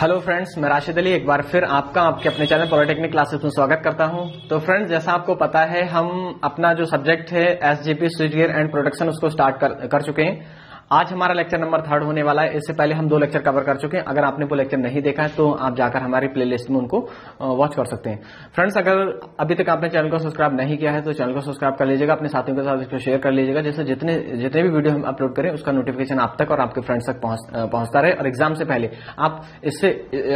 Hello friends, मैं राशिद अली एक बार फिर आपका आपके अपने चैनल पॉलिटेक्निक क्लासेस में स्वागत करता हूं। तो फ्रेंड्स, जैसा आपको पता है हम अपना जो सब्जेक्ट है SGP switch gear and production उसको स्टार्ट कर चुके हैं। आज हमारा लेक्चर नंबर 3 होने वाला है। इससे पहले हम 2 लेक्चर कवर कर चुके हैं। अगर आपने वो लेक्चर नहीं देखा है तो आप जाकर हमारी प्लेलिस्ट में उनको वॉच कर सकते हैं। फ्रेंड्स, अगर अभी तक आपने चैनल को सब्सक्राइब नहीं किया है तो चैनल को सब्सक्राइब कर लीजिएगा, अपने साथियों के साथ इसको शेयर कर लीजिएगा, जिससे जितने भी वीडियो हम अपलोड करें उसका नोटिफिकेशन आप तक और आपके फ्रेंड्स तक पहुंचता रहे और एग्जाम से पहले आप इससे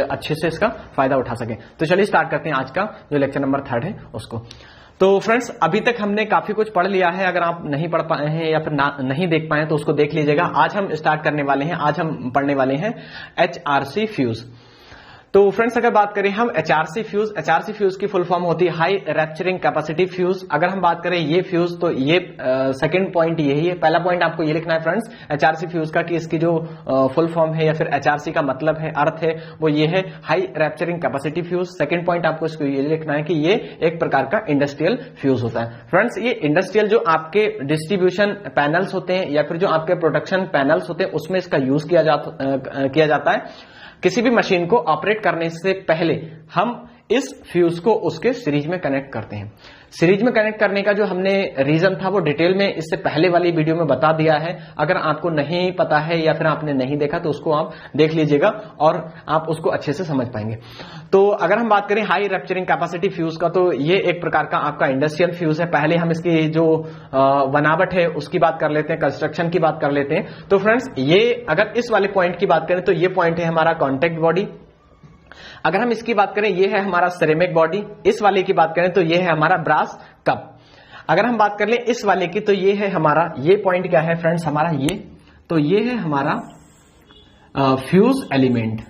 अच्छे से इसका फायदा उठा सकें। तो चलिए स्टार्ट करते हैं आज का जो लेक्चर नंबर 3 है उसको। तो फ्रेंड्स, अभी तक हमने काफी कुछ पढ़ लिया है। अगर आप नहीं पढ़ पाए हैं या फिर नहीं देख पाए तो उसको देख लीजिएगा। आज हम स्टार्ट करने वाले हैं, आज हम पढ़ने वाले हैं HRC फ्यूज। तो फ्रेंड्स, अगर बात करें हम HRC फ्यूज की फुल फॉर्म होती है हाई रैप्चरिंग कैपेसिटी फ्यूज। अगर हम बात करें ये फ्यूज तो ये सेकंड पॉइंट यही है। पहला पॉइंट आपको ये लिखना है फ्रेंड्स HRC फ्यूज का कि इसकी जो फुल फॉर्म है या फिर HRC का मतलब है, अर्थ है, वो ये है high rapturing capacity fuse. Second point आपको इसको ये लिखना है कि ये एक प्रकार का इंडस्ट्रियल फ्यूज होता है। फ्रेंड्स, ये इंडस्ट्रियल जो आपके डिस्ट्रीब्यूशन पैनल्स होते हैं या फिर जो आपके प्रोडक्शन पैनल्स होते हैं उसमें इसका यूज किया जाता है। किसी भी मशीन को ऑपरेट करने से पहले हम इस फ्यूज को उसके सीरीज में कनेक्ट करते हैं। सीरीज में कनेक्ट करने का जो हमने रीजन था वो डिटेल में इससे पहले वाली वीडियो में बता दिया है। अगर आपको नहीं पता है या फिर आपने नहीं देखा तो उसको आप देख लीजिएगा और आप उसको अच्छे से समझ पाएंगे। तो अगर हम बात करें हाई रैप्चरिंग कैपेसिटी फ्यूज का तो ये एक प्रकार का आपका इंडस्ट्रियल फ्यूज है। पहले हम इसकी जो बनावट है उसकी बात कर लेते हैं, कंस्ट्रक्शन की बात कर लेते हैं। तो फ्रेंड्स, ये अगर इस वाले पॉइंट की बात करें तो ये पॉइंट है हमारा कॉन्टेक्ट बॉडी। अगर हम इसकी बात करें ये है हमारा सिरेमिक बॉडी। इस वाले की बात करें तो ये है हमारा ब्रास कप। अगर हम बात कर लें इस वाले की तो ये है हमारा, ये पॉइंट क्या है फ्रेंड्स हमारा, ये है हमारा फ्यूज एलिमेंट।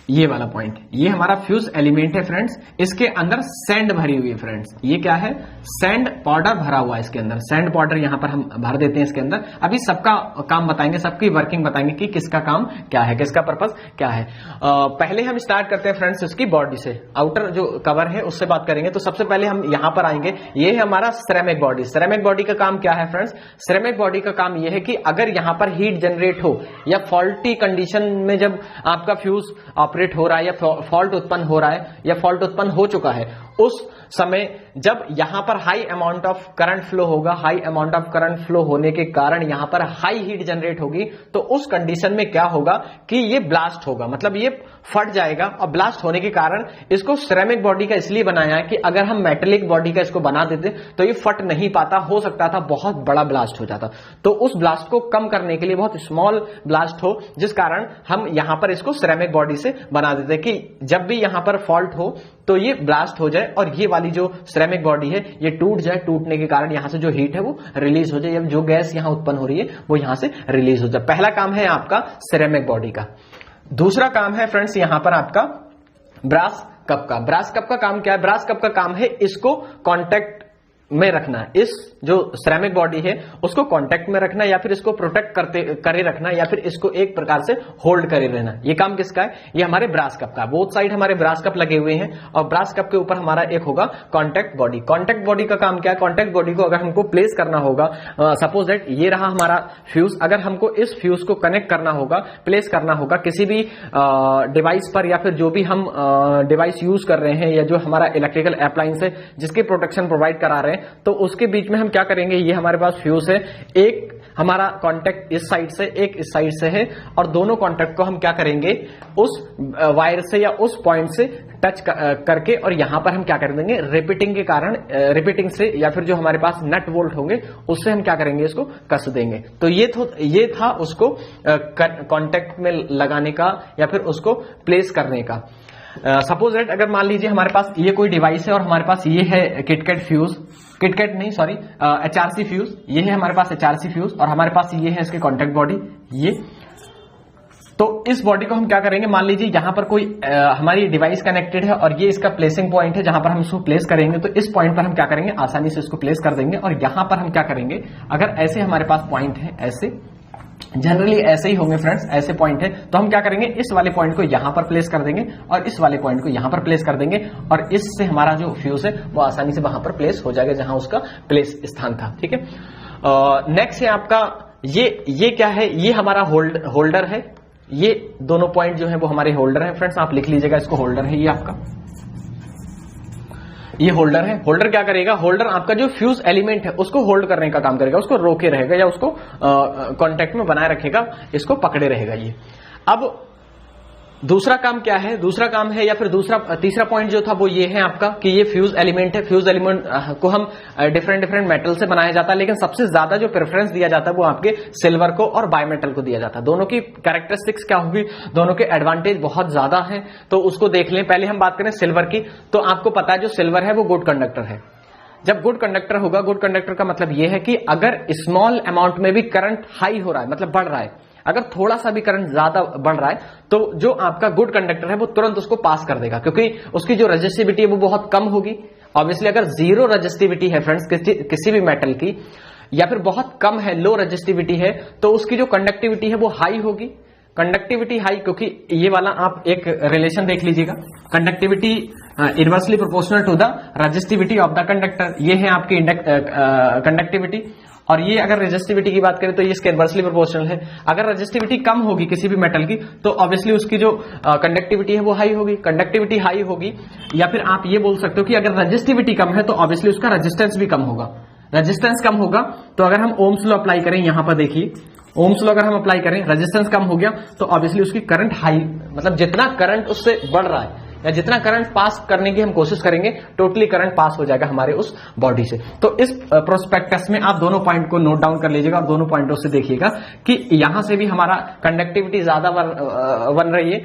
ये वाला पॉइंट ये हमारा फ्यूज एलिमेंट है फ्रेंड्स। इसके अंदर सैंड भरी हुई है फ्रेंड्स। ये क्या है? सैंड पाउडर भरा हुआ है इसके अंदर। सैंड पाउडर यहां पर हम भर देते हैं इसके अंदर। अभी सबका काम बताएंगे, सबकी वर्किंग बताएंगे कि किसका काम क्या है, किसका पर्पस क्या है। पहले हम स्टार्ट करते हैं फ्रेंड्स इसकी बॉडी से, आउटर जो कवर है उससे बात करेंगे। तो सबसे पहले हम यहां पर आएंगे, ये है हमारा सिरेमिक बॉडी। सिरेमिक बॉडी का काम क्या है फ्रेंड्स? सिरेमिक बॉडी का काम यह है कि अगर यहां पर हीट जनरेट हो या फॉल्टी कंडीशन में जब आपका फ्यूज ऑपरेट हो रहा है या फॉल्ट उत्पन्न हो रहा है या फॉल्ट उत्पन्न हो चुका है, उस समय जब यहां पर high amount of current flow होगा, high amount of current flow होने के कारण यहां पर हाई हीट जनरेट होगी, तो उस कंडीशन में क्या होगा कि ये ब्लास्ट होगा, मतलब ये फट जाएगा। और ब्लास्ट होने के कारण इसको सिरेमिक बॉडी का इसलिए बनाया है कि अगर हम मेटेलिक बॉडी का इसको बना देते तो ये फट नहीं पाता, हो सकता था बहुत बड़ा ब्लास्ट हो जाता। तो उस ब्लास्ट को कम करने के लिए, बहुत स्मॉल ब्लास्ट हो जिस कारण हम यहां पर इसको सिरेमिक बॉडी से बना देते कि जब भी यहां पर फॉल्ट हो तो ये ब्लास्ट हो जाए और ये वाली जो सिरेमिक बॉडी है ये टूट जाए। टूटने के कारण यहां से जो हीट है वो रिलीज हो जाए, या जो गैस यहां उत्पन्न हो रही है वो यहां से रिलीज हो जाए। पहला काम है आपका सिरेमिक बॉडी का। दूसरा काम है फ्रेंड्स यहां पर आपका ब्रास कप का। ब्रास कप का काम क्या है? ब्रास कप का काम है इसको कांटेक्ट में रखना है। इस जो सिरेमिक बॉडी है उसको कांटेक्ट में रखना या फिर इसको प्रोटेक्ट करे रखना या फिर इसको एक प्रकार से होल्ड करे रहना। ये काम किसका है? ये हमारे ब्रास कप का। बोथ साइड हमारे ब्रास कप लगे हुए हैं और ब्रास कप के ऊपर हमारा एक होगा कांटेक्ट बॉडी। कांटेक्ट बॉडी का काम क्या है? कांटेक्ट बॉडी को अगर हमको प्लेस करना होगा, सपोज दैट ये रहा हमारा फ्यूज, अगर हमको इस फ्यूज को कनेक्ट करना होगा, प्लेस करना होगा किसी भी डिवाइस पर या फिर जो भी हम डिवाइस यूज कर रहे हैं या जो हमारा इलेक्ट्रिकल अप्लायंस है जिसकी प्रोटेक्शन प्रोवाइड करा रहे हैं, तो उसके बीच में हम क्या करेंगे, ये हमारे पास फ्यूज है, एक हमारा कांटेक्ट इस साइड से एक इस साइड से है और दोनों कांटेक्ट को हम क्या करेंगे उस वायर से या उस पॉइंट से टच करके और यहां पर हम क्या कर देंगे, रिपीटिंग के कारण, रिपीटिंग से या फिर जो हमारे पास नट बोल्ट होंगे उससे हम क्या करेंगे, इसको कस देंगे। तो ये था उसको कांटेक्ट में लगाने का या फिर उसको प्लेस करने का। सपोज दैट अगर मान लीजिए हमारे पास ये कोई डिवाइस है और हमारे पास ये है HRC फ्यूज, ये है हमारे पास HRC फ्यूज और हमारे पास ये है इसके कांटेक्ट बॉडी। ये तो इस बॉडी को हम क्या करेंगे, मान लीजिए यहां पर कोई हमारी डिवाइस कनेक्टेड है और ये इसका प्लेसिंग पॉइंट है जहां पर हम इसको प्लेस करेंगे। तो इस पॉइंट पर हम क्या करेंगे, आसानी से इसको प्लेस कर देंगे और यहां पर हम क्या करेंगे, अगर ऐसे हमारे पास पॉइंट है, ऐसे जनरली ऐसे ही होंगे फ्रेंड्स, ऐसे पॉइंट है, तो हम क्या करेंगे, इस वाले पॉइंट को यहां पर प्लेस कर देंगे और इस वाले पॉइंट को यहां पर प्लेस कर देंगे और इससे हमारा जो फ्यूज है वो आसानी से वहां पर प्लेस हो जाएगा जहां उसका प्लेस स्थान था। ठीक है। नेक्स्ट है आपका ये क्या है, ये हमारा होल्डर है। ये दोनों पॉइंट जो है वो हमारे होल्डर हैं फ्रेंड्स, आप लिख लीजिएगा इसको, होल्डर है ये आपका, ये होल्डर है। होल्डर क्या करेगा, होल्डर आपका जो फ्यूज एलिमेंट है उसको होल्ड करने का काम करेगा, उसको रोके रहेगा या उसको कांटेक्ट में बनाए रखेगा, इसको पकड़े रहेगा ये। अब दूसरा काम क्या है, दूसरा काम है या फिर तीसरा पॉइंट जो था वो ये है आपका कि ये फ्यूज एलिमेंट है। फ्यूज एलिमेंट को हम डिफरेंट मेटल से बनाया जाता है, लेकिन सबसे ज्यादा जो प्रेफरेंस दिया जाता है वो आपके सिल्वर को और बायोमेटल को दिया जाता है। दोनों की कैरेक्टरिस्टिक्स क्या होगी, दोनों के एडवांटेज बहुत ज्यादा है, तो उसको देख लें। पहले हम बात करें सिल्वर की, तो आपको पता है जो सिल्वर है वो गुड कंडक्टर है। जब गुड कंडक्टर होगा, गुड कंडक्टर का मतलब यह है कि अगर स्मॉल अमाउंट में भी करंट हाई हो रहा है, मतलब बढ़ रहा है, अगर थोड़ा सा भी करंट ज्यादा बढ़ रहा है तो जो आपका गुड कंडक्टर है वो तुरंत उसको पास कर देगा, क्योंकि उसकी जो रेजिस्टिविटी है वो बहुत कम होगी। ऑब्वियसली अगर जीरो रेजिस्टिविटी है फ्रेंड्स किसी भी मेटल की, या फिर बहुत कम है, लो रेजिस्टिविटी है, तो उसकी जो कंडक्टिविटी है वो हाई होगी। कंडक्टिविटी हाई, क्योंकि ये वाला आप एक रिलेशन देख लीजिएगा, conductivity inversely proportional to the resistivity of the conductor, ये है आपकी कंडक्टिविटी। और ये अगर रेजिस्टिविटी की बात करें तो ये इसके इनवर्सली प्रोपोर्शनल है। अगर रेजिस्टिविटी कम होगी किसी भी मेटल की तो ऑब्वियसली उसकी जो कंडक्टिविटी है वो हाई होगी। कंडक्टिविटी हाई होगी, या फिर आप ये बोल सकते हो कि अगर रेजिस्टिविटी कम है तो ऑब्वियसली उसका रेजिस्टेंस भी कम होगा। रेजिस्टेंस कम होगा तो अगर हम ओम्स लॉ अप्लाई करें, यहां पर देखिए ओम्स लॉ अगर हम अप्लाई करें, रेजिस्टेंस कम हो गया तो ऑब्वियसली उसकी करंट हाई, मतलब जितना करंट उससे बढ़ रहा है या जितना करंट पास करने की हम कोशिश करेंगे, टोटली करंट पास हो जाएगा हमारे उस बॉडी से। तो इस प्रोस्पेक्टस में आप दोनों पॉइंट को नोट डाउन कर लीजिएगा और दोनों पॉइंटों से देखिएगा कि यहां से भी हमारा कंडक्टिविटी ज्यादा बन रही है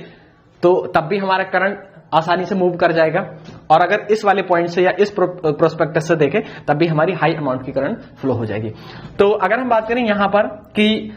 तो तब भी हमारा करंट आसानी से मूव कर जाएगा, और अगर इस वाले पॉइंट से या इस प्रोस्पेक्टस से देखें तब भी हमारी हाई अमाउंट की करंट फ्लो हो जाएगी। तो अगर हम बात करें यहां पर कि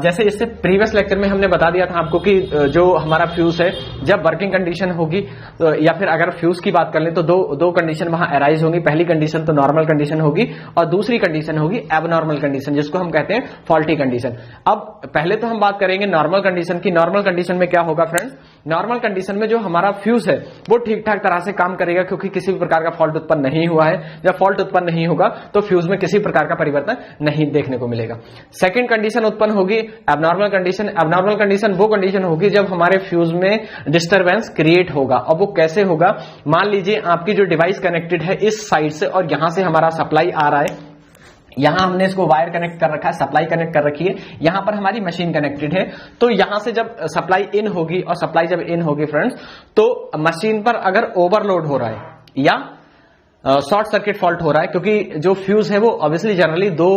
जैसे इससे प्रीवियस लेक्चर में हमने बता दिया था आपको कि जो हमारा फ्यूज है जब वर्किंग कंडीशन होगी तो, या फिर अगर फ्यूज की बात कर लें तो दो कंडीशन वहां अराइज होंगी। पहली कंडीशन तो नॉर्मल कंडीशन होगी और दूसरी कंडीशन होगी एबनॉर्मल कंडीशन, जिसको हम कहते हैं फॉल्टी कंडीशन। अब पहले तो हम बात करेंगे नॉर्मल कंडीशन की। नॉर्मल कंडीशन में क्या होगा फ्रेंड्स, नॉर्मल कंडीशन में जो हमारा फ्यूज है वो ठीक ठाक तरह से काम करेगा, क्योंकि किसी भी प्रकार का फॉल्ट उत्पन्न नहीं हुआ है। जब फॉल्ट उत्पन्न नहीं होगा तो फ्यूज में किसी प्रकार का परिवर्तन नहीं देखने को मिलेगा। सेकंड कंडीशन उत्पन्न होगी एबनॉर्मल कंडीशन। एबनॉर्मल कंडीशन वो कंडीशन होगी जब हमारे फ्यूज में डिस्टरबेंस क्रिएट होगा। और वो कैसे होगा, मान लीजिए आपकी जो डिवाइस कनेक्टेड है इस साइड से और यहां से हमारा सप्लाई आ रहा है, यहां हमने इसको वायर कनेक्ट कर रखा है, सप्लाई कनेक्ट कर रखी है, यहां पर हमारी मशीन कनेक्टेड है। तो यहां से जब सप्लाई इन होगी, और सप्लाई जब इन होगी फ्रेंड्स, तो मशीन पर अगर ओवरलोड हो रहा है या शॉर्ट सर्किट फॉल्ट हो रहा है, क्योंकि जो फ्यूज है वो ऑब्वियसली जनरली दो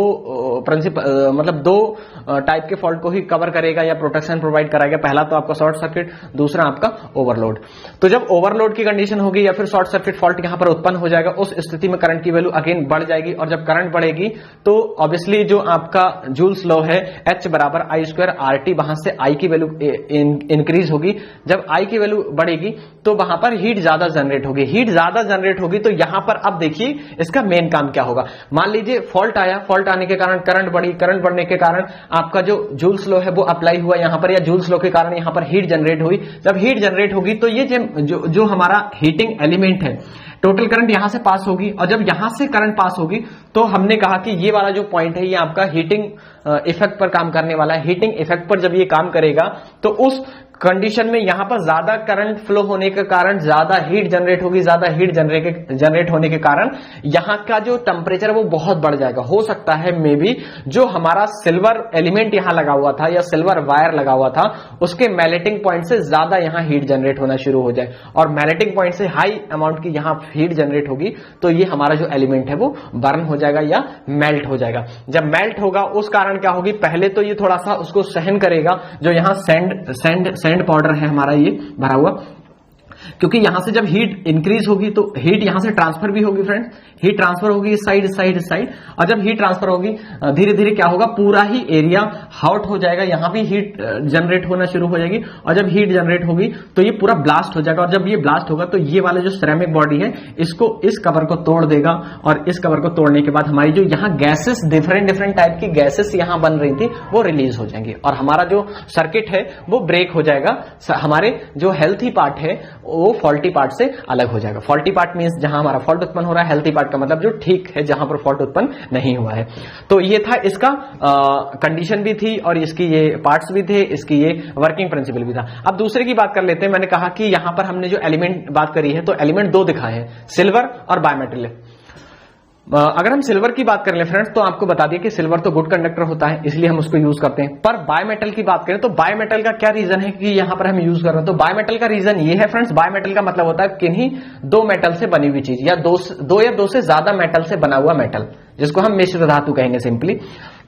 टाइप के फॉल्ट को ही कवर करेगा या प्रोटेक्शन प्रोवाइड कराएगा। पहला तो आपका शॉर्ट सर्किट, दूसरा आपका ओवरलोड। तो जब ओवरलोड की कंडीशन होगी या फिर शॉर्ट सर्किट फॉल्ट यहां पर उत्पन्न हो जाएगा, उस स्थिति में करंट की वैल्यू अगेन बढ़ जाएगी। और जब करंट बढ़ेगी तो ऑब्वियसली जो आपका जूल्स लॉ है H बराबर I² RT, वहां से I की वैल्यू इंक्रीज होगी। जब I की वैल्यू बढ़ेगी तो वहां पर हीट ज्यादा जनरेट होगी। हीट ज्यादा जनरेट होगी तो यहां पर अब देखिए इसका मेन काम क्या होगा। मान लीजिए फॉल्ट आया, फॉल्ट आने के कारण करंट बढ़ी, करंट बढ़ने के कारण आपका जो जूल्स लॉ है वो अप्लाई हुआ यहां पर, या जूल्स लॉ के कारण यहां पर हीट जनरेट हुई। जब हीट जनरेट होगी तो ये जो हमारा हीटिंग एलिमेंट है, टोटल करंट यहां से पास होगी। और जब यहां से करंट पास होगी तो हमने कहा कि ये वाला जो पॉइंट है ये आपका हीटिंग इफेक्ट पर काम करने वाला है। हीटिंग इफेक्ट पर जब ये काम करेगा तो उस कंडीशन में यहां पर ज्यादा करंट फ्लो होने के कारण ज्यादा हीट जनरेट होगी। ज्यादा हीट जनरेट होने के कारण यहां का जो टेम्परेचर वो बहुत बढ़ जाएगा। हो सकता है मे बी जो हमारा सिल्वर एलिमेंट यहां लगा हुआ था या सिल्वर वायर लगा हुआ था उसके मेल्टिंग पॉइंट से ज्यादा यहां हीट जनरेट होना शुरू हो जाए, और मेल्टिंग पॉइंट से हाई अमाउंट की यहां हीट जनरेट होगी तो ये हमारा जो एलिमेंट है वो बर्न हो जाएगा या मेल्ट हो जाएगा। जब मेल्ट होगा उस कारण क्या होगी, पहले तो ये थोड़ा सा उसको सहन करेगा, जो यहां सैंड पाउडर है हमारा ये भरा हुआ, क्योंकि यहां से जब हीट इंक्रीज होगी तो हीट यहां से ट्रांसफर भी होगी फ्रेंड्स, हीट ट्रांसफर होगी इस साइड इस साइड इस साइड। और जब हीट ट्रांसफर होगी धीरे धीरे क्या होगा, पूरा ही एरिया हॉट हो जाएगा, यहां भी हीट जनरेट होना शुरू हो जाएगी। और जब हीट जनरेट होगी तो ये पूरा ब्लास्ट हो जाएगा, और जब ये ब्लास्ट होगा तो ये वाला जो सिरेमिक बॉडी है इसको इस कवर को तोड़ देगा, और इस कवर को तोड़ने के बाद हमारी जो यहाँ गैसेस डिफरेंट टाइप की गैसेस यहां बन रही थी वो रिलीज हो जाएंगी, और हमारा जो सर्किट है वो ब्रेक हो जाएगा। हमारे जो हेल्थी पार्ट है वो वो फॉल्टी पार्ट से अलग हो जाएगा। फॉल्टी पार्ट मींस जहां हमारा फॉल्ट उत्पन्न हो रहा है, हेल्थी पार्ट का मतलब जो ठीक है, जहां पर फॉल्ट उत्पन्न नहीं हुआ है। तो ये था इसका कंडीशन भी थी और इसकी ये पार्ट्स भी थे, इसकी ये वर्किंग प्रिंसिपल भी था। अब दूसरे की बात कर लेते हैं। मैंने कहा कि यहां पर हमने जो एलिमेंट बात करी है, तो एलिमेंट दो दिखाए हैं, सिल्वर और बायोमेटल। अगर हम सिल्वर की बात कर ले फ्रेंड्स, तो आपको बता दिया कि सिल्वर तो गुड कंडक्टर होता है, इसलिए हम उसको यूज करते हैं। पर बायोमेटल की बात करें तो बायोमेटल का क्या रीजन है कि यहां पर हम यूज कर रहे हैं? तो बायोमेटल का रीजन ये है फ्रेंड्स, बायोमेटल का मतलब होता है किन्हीं दो मेटल से बनी हुई चीज, या दो से ज्यादा मेटल से बना हुआ मेटल, जिसको हम मिश्र धातु कहेंगे सिंपली।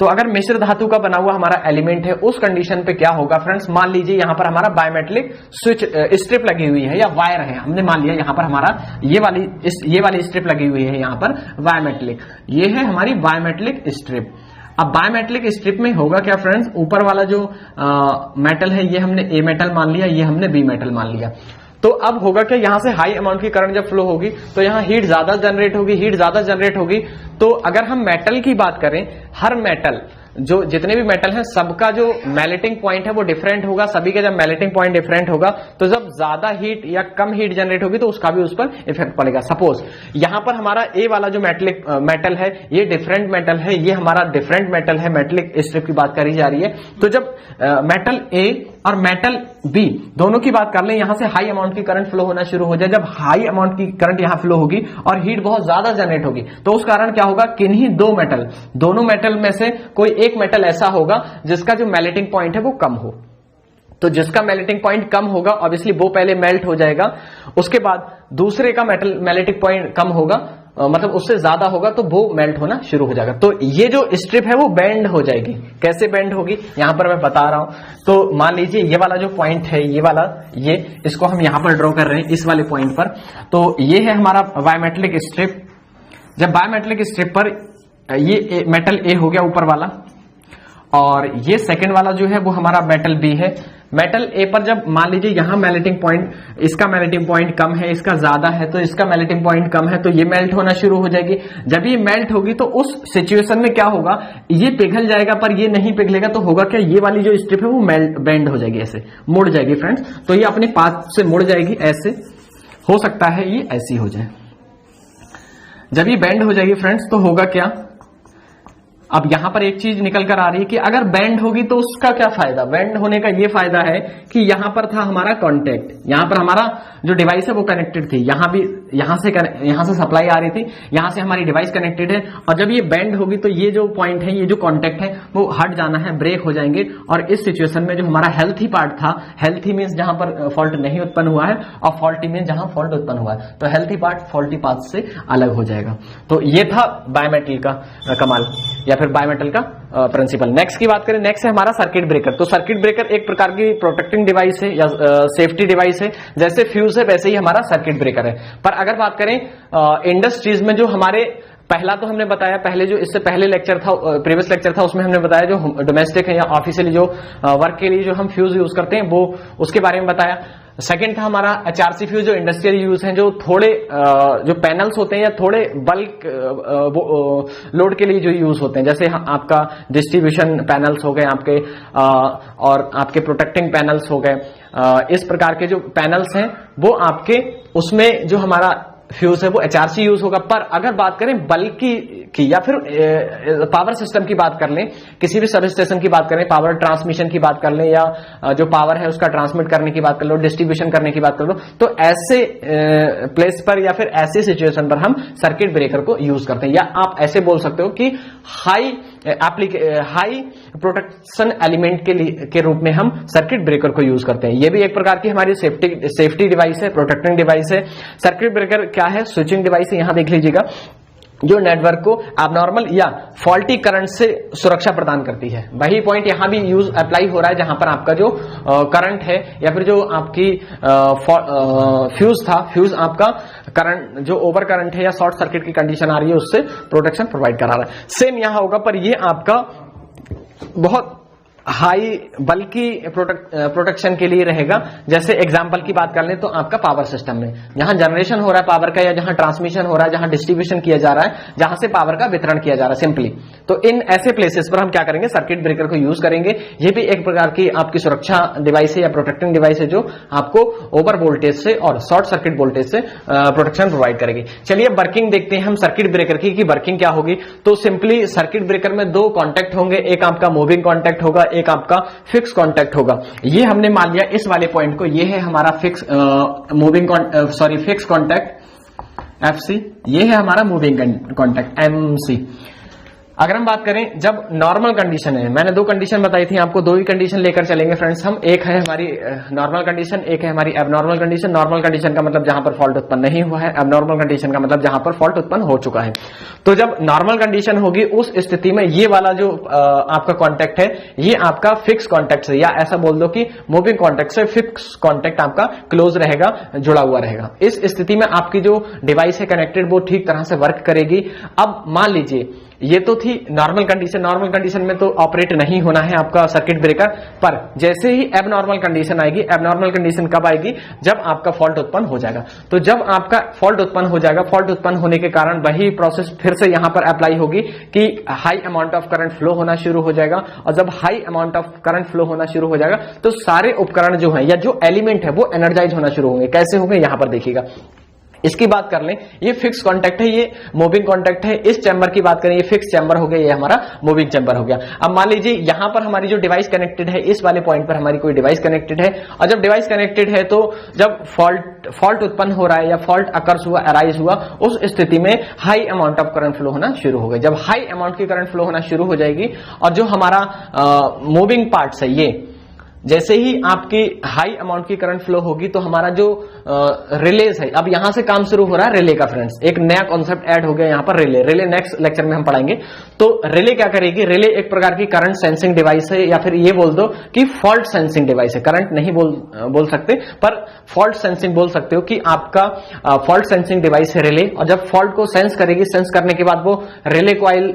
तो अगर मिश्र धातु का बना हुआ हमारा एलिमेंट है, उस कंडीशन पे क्या होगा फ्रेंड्स, मान लीजिए यहां पर हमारा बायोमेटलिक स्विच स्ट्रिप लगी हुई है या वायर है, हमने मान लिया यहां पर हमारा ये वाली स्ट्रिप लगी हुई है यहां पर बायोमेटलिक, ये है हमारी बायोमेटलिक स्ट्रिप। अब बायोमेटलिक स्ट्रिप में होगा क्या फ्रेंड्स, ऊपर वाला जो मेटल है ये हमने ए मेटल मान लिया, ये हमने बी मेटल मान लिया। तो अब होगा क्या, यहां से हाई अमाउंट की करंट जब फ्लो होगी तो यहां हीट ज्यादा जनरेट होगी। तो अगर हम मेटल की बात करें, हर मेटल जो जितने भी मेटल हैं सबका जो मेल्टिंग पॉइंट है वो डिफरेंट होगा। सभी का जब मेल्टिंग पॉइंट डिफरेंट होगा तो जब ज्यादा हीट या कम हीट जनरेट होगी तो उसका भी उस पर इफेक्ट पड़ेगा। सपोज यहां पर हमारा ए वाला जो मेटल है ये डिफरेंट मेटल है, ये हमारा डिफरेंट मेटल है, मेटलिक स्ट्रिप की बात करी जा रही है। तो जब मेटल ए और मेटल बी दोनों की बात कर लें, यहां से हाई अमाउंट की करंट फ्लो होना शुरू हो जाए। जब हाई अमाउंट की करंट यहां फ्लो होगी और हीट बहुत ज्यादा जनरेट होगी तो उस कारण क्या होगा, किन्हीं दोनों मेटल में से कोई एक मेटल ऐसा होगा जिसका जो मेल्टिंग पॉइंट है वो कम हो। तो जिसका मेल्टिंग पॉइंट कम होगा ऑब्वियसली वो पहले मेल्ट हो जाएगा, उसके बाद दूसरे का मेल्टिंग पॉइंट कम होगा, मतलब उससे ज्यादा होगा तो वो मेल्ट होना शुरू हो जाएगा। तो ये जो स्ट्रिप है वो बेंड हो जाएगी। कैसे बेंड होगी यहां पर मैं बता रहा हूं। तो मान लीजिए ये वाला जो पॉइंट है, ये वाला, ये इसको हम यहां पर ड्रॉ कर रहे हैं इस वाले पॉइंट पर। तो ये है हमारा बायोमेटलिक स्ट्रिप। जब बायोमेटलिक स्ट्रिप पर ये मेटल ए हो गया ऊपर वाला, और ये सेकंड वाला जो है वो हमारा मेटल बी है। मेटल ए पर जब मान लीजिए यहां मेल्टिंग पॉइंट, इसका मेल्टिंग पॉइंट कम है, इसका ज्यादा है, तो इसका मेल्टिंग पॉइंट कम है, तो ये मेल्ट होना शुरू हो जाएगी। जब ये मेल्ट होगी तो उस सिचुएशन में क्या होगा, ये पिघल जाएगा पर ये नहीं पिघलेगा। तो होगा क्या, ये वाली जो स्ट्रिप है वो बेंड हो जाएगी, ऐसे मुड़ जाएगी फ्रेंड्स। तो ये अपने पाथ से मुड़ जाएगी, ऐसे हो सकता है ये ऐसी हो जाए। जब ये बेंड हो जाएगी फ्रेंड्स तो होगा क्या, अब यहां पर एक चीज निकल कर आ रही है कि अगर बेंड होगी तो उसका क्या फायदा। बेंड होने का ये फायदा है कि यहां पर था हमारा कांटेक्ट, यहां पर हमारा जो डिवाइस है वो कनेक्टेड थी, यहां से सप्लाई आ रही थी, यहां से हमारी डिवाइस कनेक्टेड है। और जब ये बेंड होगी तो ये जो पॉइंट है, ये जो कांटेक्ट है वो हट जाना है, ब्रेक हो जाएंगे। और इस सिचुएशन में जो हमारा हेल्थी पार्ट था, हेल्थी मीन्स जहां पर फॉल्ट नहीं उत्पन्न हुआ है, और फॉल्टी मीन्स जहां फॉल्ट उत्पन्न हुआ है, तो हेल्थी पार्ट फॉल्टी पार्ट से अलग हो जाएगा। तो ये था बायोमेटल का कमाल या फिर बायोमेटल का प्रिंसिपल। नेक्स्ट की बात करें, नेक्स्ट है हमारा सर्किट ब्रेकर। तो सर्किट ब्रेकर एक प्रकार की प्रोटेक्टिंग डिवाइस है या सेफ्टी डिवाइस है। जैसे फ्यूज है वैसे ही हमारा सर्किट ब्रेकर है। पर अगर बात करें इंडस्ट्रीज में, जो हमारे पहला तो हमने बताया, पहले जो इससे पहले लेक्चर था, प्रीवियस लेक्चर था, उसमें हमने बताया जो डोमेस्टिक है या ऑफिशियली जो वर्क के लिए जो हम फ्यूज यूज करते हैं वो उसके बारे में बताया। सेकंड था हमारा एचआरसी फ्यूज, जो इंडस्ट्रियल यूज हैं, जो थोड़े जो पैनल्स होते हैं या थोड़े बल्क लोड के लिए जो यूज होते हैं, जैसे आपका डिस्ट्रीब्यूशन पैनल्स हो गए आपके, और आपके प्रोटेक्टिंग पैनल्स हो गए। इस प्रकार के जो पैनल्स हैं वो आपके, उसमें जो हमारा फ्यूज है वो एचआरसी यूज होगा। पर अगर बात करें बल्क की या फिर पावर सिस्टम की बात कर लें, किसी भी सब स्टेशन की बात करें, पावर ट्रांसमिशन की बात कर लें, या जो पावर है उसका ट्रांसमिट करने की बात कर लो, डिस्ट्रीब्यूशन करने की बात कर लो, तो ऐसे प्लेस पर या फिर ऐसे सिचुएशन पर हम सर्किट ब्रेकर को यूज करते हैं। या आप ऐसे बोल सकते हो कि हाई प्रोटेक्शन एलिमेंट के रूप में हम सर्किट ब्रेकर को यूज करते हैं। यह भी एक प्रकार की हमारी सेफ्टी डिवाइस है, प्रोटेक्टिंग डिवाइस है। सर्किट ब्रेकर क्या है, स्विचिंग डिवाइस है। यहां देख लीजिएगा, जो नेटवर्क को एबनॉर्मल या फॉल्टी करंट से सुरक्षा प्रदान करती है। वही पॉइंट यहां भी यूज अप्लाई हो रहा है, जहां पर आपका जो करंट है या फिर जो आपकी फ्यूज था, फ्यूज आपका करंट जो ओवर करंट है या शॉर्ट सर्किट की कंडीशन आ रही है उससे प्रोटेक्शन प्रोवाइड करा रहा है। सेम यहां होगा, पर ये आपका बहुत हाई बल्कि प्रोटेक्शन के लिए रहेगा। जैसे एग्जांपल की बात कर लें तो आपका पावर सिस्टम में जहां जनरेशन हो रहा है पावर का, या जहां ट्रांसमिशन हो रहा है, जहां डिस्ट्रीब्यूशन किया जा रहा है, जहां से पावर का वितरण किया जा रहा है सिंपली, तो इन ऐसे प्लेसेस पर हम क्या करेंगे, सर्किट ब्रेकर को यूज करेंगे। ये भी एक प्रकार की आपकी सुरक्षा डिवाइस है या प्रोटेक्टिंग डिवाइस है जो आपको ओवर वोल्टेज से और शॉर्ट सर्किट वोल्टेज से प्रोटेक्शन प्रोवाइड करेगी। चलिए वर्किंग देखते हैं हम सर्किट ब्रेकर की कि वर्किंग क्या होगी। तो सिंपली सर्किट ब्रेकर में दो कॉन्टैक्ट होंगे, एक आपका मूविंग कॉन्टैक्ट होगा, एक आपका फिक्स कांटेक्ट होगा। ये हमने मान लिया इस वाले पॉइंट को, ये है हमारा फिक्स फिक्स कांटेक्ट FC, ये है हमारा मूविंग कांटेक्ट MC। अगर हम बात करें जब नॉर्मल कंडीशन है, मैंने दो कंडीशन बताई थी आपको, दो ही कंडीशन लेकर चलेंगे फ्रेंड्स हम। एक है हमारी नॉर्मल कंडीशन, एक है हमारी एबनॉर्मल कंडीशन। नॉर्मल कंडीशन का मतलब जहां पर फॉल्ट उत्पन्न नहीं हुआ है, एबनॉर्मल कंडीशन का मतलब जहां पर फॉल्ट उत्पन्न हो चुका है। तो जब नॉर्मल कंडीशन होगी उस स्थिति में ये वाला जो आपका कॉन्टैक्ट है ये आपका फिक्स कॉन्टैक्ट से, या ऐसा बोल दो कि मूविंग कॉन्टैक्ट से फिक्स कॉन्टैक्ट आपका क्लोज रहेगा, जुड़ा हुआ रहेगा। इस स्थिति में आपकी जो डिवाइस है कनेक्टेड वो ठीक तरह से वर्क करेगी। अब मान लीजिए ये तो थी नॉर्मल कंडीशन, नॉर्मल कंडीशन में तो ऑपरेट नहीं होना है आपका सर्किट ब्रेकर, पर जैसे ही एबनॉर्मल कंडीशन आएगी, एबनॉर्मल कंडीशन कब आएगी, जब आपका फॉल्ट उत्पन्न हो जाएगा। तो जब आपका फॉल्ट उत्पन्न हो जाएगा, फॉल्ट उत्पन्न होने के कारण वही प्रोसेस फिर से यहां पर अप्लाई होगी कि high amount of current flow होना शुरू हो जाएगा। और जब high amount of current flow होना शुरू हो जाएगा तो सारे उपकरण जो है या जो एलिमेंट है वो एनर्जाइज होना शुरू होंगे। कैसे होंगे यहां पर देखिएगा। इसकी बात कर लें, ये फिक्स कांटेक्ट है, ये मूविंग कांटेक्ट है। इस चैम्बर की बात करें, ये फिक्स चैम्बर हो गया, ये हमारा मूविंग चैम्बर हो गया। अब मान लीजिए यहां पर हमारी जो डिवाइस कनेक्टेड है, इस वाले पॉइंट पर हमारी कोई डिवाइस कनेक्टेड है, और जब डिवाइस कनेक्टेड है तो जब फॉल्ट उत्पन्न हो रहा है या फॉल्ट अकर्स हुआ, अराइज हुआ, उस स्थिति में high amount of current flow होना शुरू हो गया। जब हाई अमाउंट की करंट फ्लो होना शुरू हो जाएगी और जो हमारा मूविंग पार्ट्स है, ये जैसे ही आपकी हाई अमाउंट की करंट फ्लो होगी तो हमारा जो रिलेज है, अब यहां से काम शुरू हो रहा है रिले का फ्रेंड्स। एक नया कॉन्सेप्ट ऐड हो गया यहां पर, रिले नेक्स्ट लेक्चर में हम पढ़ाएंगे। तो रिले क्या करेगी, रिले एक प्रकार की करंट सेंसिंग डिवाइस है, या फिर ये बोल दो कि फॉल्ट सेंसिंग डिवाइस है। करंट नहीं बोल सकते पर फॉल्ट सेंसिंग बोल सकते हो कि आपका फॉल्ट सेंसिंग डिवाइस है रिले। और जब फॉल्ट को सेंस करेगी, सेंस करने के बाद वो रिले कॉइल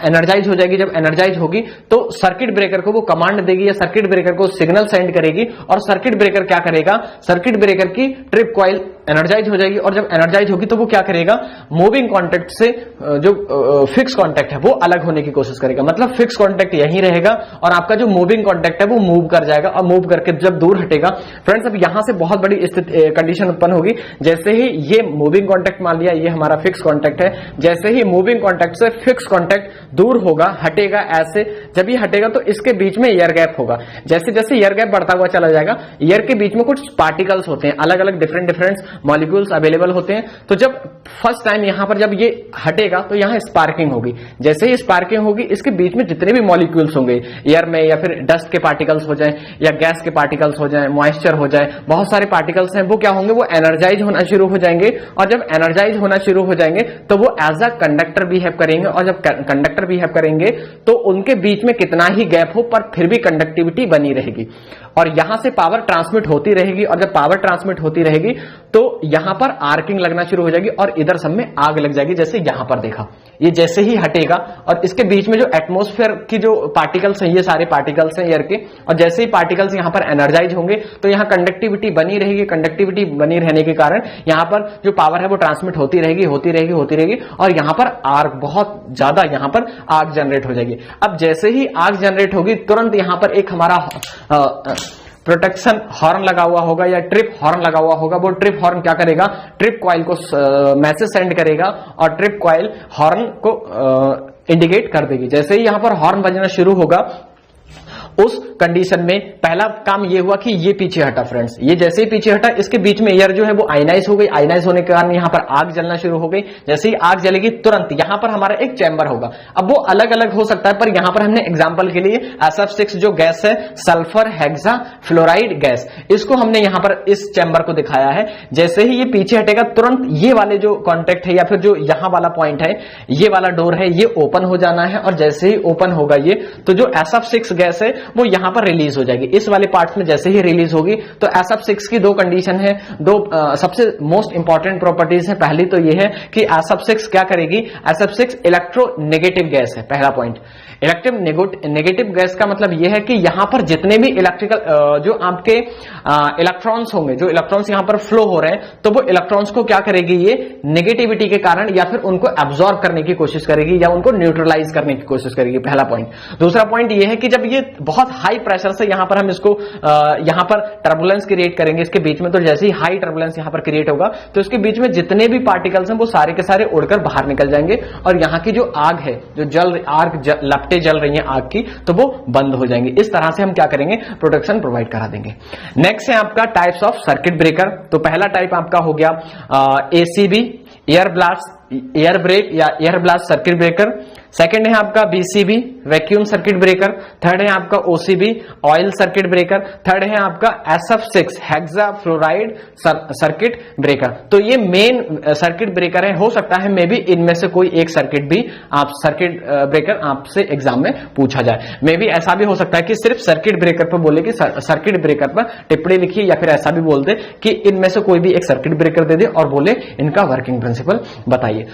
एनर्जाइज हो जाएगी। जब एनर्जाइज होगी तो सर्किट ब्रेकर को वो कमांड देगी या सर्किट ब्रेकर को सिग्नल सेंड करेगी, और सर्किट ब्रेकर क्या करेगा, सर्किट ब्रेकर की ट्रिप कॉइल एनर्जाइज हो जाएगी। और जब एनर्जाइज होगी तो वो क्या करेगा, मूविंग कॉन्टैक्ट से जो फिक्स कॉन्टैक्ट है वो अलग होने की कोशिश करेगा। मतलब फिक्स कॉन्टैक्ट यहीं रहेगा और आपका जो मूविंग कॉन्टैक्ट है वो मूव कर जाएगा, और मूव करके जब दूर हटेगा फ्रेंड्स, अब यहां से बहुत बड़ी कंडीशन उत्पन्न होगी। जैसे ही ये मूविंग कॉन्टैक्ट मान लिया, ये हमारा फिक्स कॉन्टैक्ट है, जैसे ही मूविंग कॉन्टैक्ट से फिक्स कॉन्टैक्ट दूर होगा, हटेगा ऐसे, जब ये हटेगा तो इसके बीच में एयर गैप होगा। जैसे जैसे एयर गैप बढ़ता हुआ चला जाएगा, एयर के बीच में कुछ पार्टिकल्स होते हैं, अलग अलग डिफरेंट मॉलिक्यूल्स अवेलेबल होते हैं। तो जब फर्स्ट टाइम यहां पर जब ये हटेगा तो यहां स्पार्किंग होगी। जैसे ही स्पार्किंग होगी, इसके बीच में जितने भी मॉलिक्यूल्स होंगे एयर में, या फिर डस्ट के पार्टिकल्स हो जाए, या गैस के पार्टिकल्स हो जाए, मॉइस्चर हो जाए, बहुत सारे पार्टिकल्स हैं, वो क्या होंगे, वो एनर्जाइज होना शुरू हो जाएंगे। और जब एनर्जाइज होना शुरू हो जाएंगे तो वो एज अ कंडक्टर बिहेव करेंगे। और जब कंडक्टर बिहेव करेंगे तो उनके बीच में कितना ही गैप हो पर फिर भी कंडक्टिविटी बनी रहेगी, और यहां से पावर ट्रांसमिट होती रहेगी। और जब पावर ट्रांसमिट होती रहेगी तो यहां पर आर्किंग लगना शुरू हो जाएगी और इधर सब में आग लग जाएगी। जैसे यहां पर देखा, ये जैसे ही हटेगा और इसके बीच में जो एटमॉस्फेयर की जो पार्टिकल्स हैं, ये सारे पार्टिकल्स हैं एयर के, और जैसे ही पार्टिकल्स यहां पर एनर्जाइज होंगे तो यहां कंडक्टिविटी बनी रहेगी। कंडक्टिविटी बनी रहने के कारण यहां पर जो पावर है वो ट्रांसमिट होती रहेगी, और यहां पर आर्क, बहुत ज्यादा यहां पर आग जनरेट हो जाएगी। अब जैसे ही आग जनरेट होगी, तुरंत यहां पर एक हमारा प्रोटेक्शन हॉर्न लगा हुआ होगा या ट्रिप हॉर्न लगा हुआ होगा। वो ट्रिप हॉर्न क्या करेगा, ट्रिप कॉइल को मैसेज सेंड करेगा और ट्रिप कॉइल हॉर्न को इंडिकेट कर देगी। जैसे ही यहां पर हॉर्न बजना शुरू होगा, उस कंडीशन में पहला काम ये हुआ कि ये पीछे हटा फ्रेंड्स। ये जैसे ही पीछे हटा, इसके बीच में एयर जो है वो आयनाइज हो गई। आयनाइज होने के कारण यहां पर आग जलना शुरू हो गई। जैसे ही आग जलेगी तुरंत यहां पर हमारा एक चैम्बर होगा। अब वो अलग अलग हो सकता है, पर यहां पर हमने एग्जांपल के लिए SF6 जो गैस है, सल्फर हेक्सा फ्लोराइड गैस, इसको हमने यहां पर इस चैम्बर को दिखाया है। जैसे ही ये पीछे हटेगा तुरंत ये वाले जो कॉन्टेक्ट है या फिर जो यहां वाला पॉइंट है, ये वाला डोर है, ये ओपन हो जाना है। और जैसे ही ओपन होगा ये, तो जो SF6 गैस है वो यहां पर रिलीज हो जाएगी। इस वाले पार्ट में जैसे ही रिलीज होगी तो SF6 की दो कंडीशन है, दो सबसे मोस्ट इंपॉर्टेंट प्रॉपर्टीज है। पहली तो ये है कि SF6 क्या करेगी, SF6 इलेक्ट्रोनेगेटिव गैस है, पहला पॉइंट। इलेक्ट्रिक नेगेटिव गैस का मतलब यह है कि यहां पर जितने भी इलेक्ट्रिकल जो आपके इलेक्ट्रॉन्स होंगे, जो इलेक्ट्रॉन्स यहां पर फ्लो हो रहे हैं, तो वो इलेक्ट्रॉन्स को क्या करेगी, ये नेगेटिविटी के कारण या फिर उनको एब्जॉर्ब करने की कोशिश करेगी या उनको न्यूट्रलाइज करने की कोशिश करेगी, पहला पॉइंट। दूसरा पॉइंट यह है कि जब ये बहुत हाई प्रेशर से यहां पर हम इसको यहां पर टर्बुलेंस क्रिएट करेंगे इसके बीच में, तो जैसे ही हाई टर्बुलेंस यहां पर क्रिएट होगा तो इसके बीच में जितने भी पार्टिकल्स हैं वो सारे के सारे उड़कर बाहर निकल जाएंगे और यहां की जो आग है, जो लपटें जल रही हैं आग की, तो वो बंद हो जाएंगे। इस तरह से हम क्या करेंगे, प्रोटेक्शन प्रोवाइड करा देंगे। नेक्स्ट है आपका टाइप्स ऑफ सर्किट ब्रेकर। तो पहला टाइप आपका हो गया एसीबी, एयर ब्रेक या air blast circuit breaker. Second है आपका BCB, vacuum circuit breaker. Third है आपका OCB, oil circuit breaker. Third है आपका SF6, hexa fluoride circuit breaker. तो ये मेन सर्किट ब्रेकर है। हो सकता है मे बी इनमें से कोई एक सर्किट भी आप सर्किट ब्रेकर आपसे एग्जाम में पूछा जाए। मे बी ऐसा भी हो सकता है कि सिर्फ सर्किट ब्रेकर पर बोले कि सर्किट ब्रेकर पर टिप्पणी लिखिए, या फिर ऐसा भी बोल दे कि इनमें से कोई भी एक सर्किट ब्रेकर दे दे और बोले इनका वर्किंग प्रिंसिपल बताइए।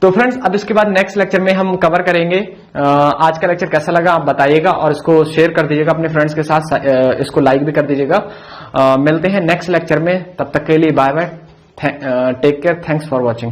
तो फ्रेंड्स, अब इसके बाद नेक्स्ट लेक्चर में हम कवर करेंगे। आज का लेक्चर कैसा लगा आप बताइएगा और इसको शेयर कर दीजिएगा अपने फ्रेंड्स के साथ, इसको लाइक भी कर दीजिएगा। मिलते हैं नेक्स्ट लेक्चर में, तब तक के लिए bye bye, take care, thanks for watching.